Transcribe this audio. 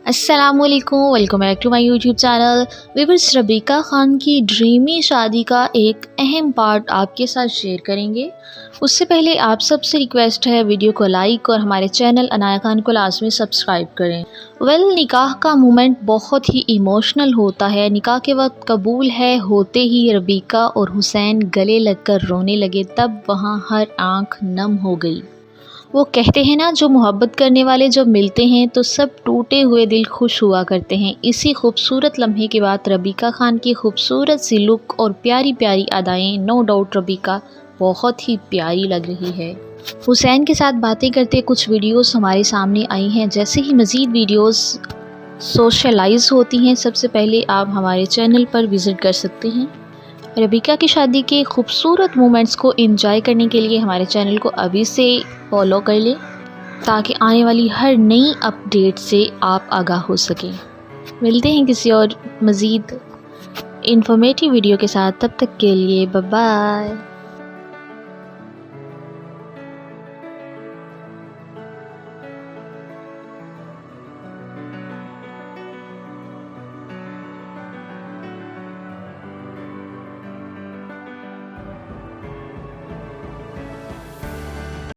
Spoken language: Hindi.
अस्सलामुअलैकुम, welcome back to my YouTube channel. Viewers, Rabeeca Khan की ड्रीमी शादी का एक अहम पार्ट आपके साथ शेयर करेंगे। उससे पहले आप सबसे रिक्वेस्ट है, वीडियो को लाइक और हमारे चैनल अनाया खान को लाजमी सब्सक्राइब करें। निकाह का मोमेंट बहुत ही इमोशनल होता है। निकाह के वक्त कबूल है होते ही रबीका और हुसैन गले लगकर रोने लगे, तब वहाँ हर आंख नम हो गई। वो कहते हैं ना, जो मोहब्बत करने वाले जब मिलते हैं तो सब टूटे हुए दिल खुश हुआ करते हैं। इसी खूबसूरत लम्हे के बाद रबीका खान की खूबसूरत सी लुक और प्यारी प्यारी अदाएं, नो डाउट रबीका बहुत ही प्यारी लग रही है। हुसैन के साथ बातें करते कुछ वीडियोस हमारे सामने आई हैं। जैसे ही मज़ीद वीडियोस सोशलाइज होती हैं, सबसे पहले आप हमारे चैनल पर विज़िट कर सकते हैं। रबीका की शादी के खूबसूरत मोमेंट्स को एंजॉय करने के लिए हमारे चैनल को अभी से फॉलो कर लें, ताकि आने वाली हर नई अपडेट से आप आगाह हो सकें। मिलते हैं किसी और मज़ीद इंफॉर्मेटिव वीडियो के साथ, तब तक के लिए बाय बाय।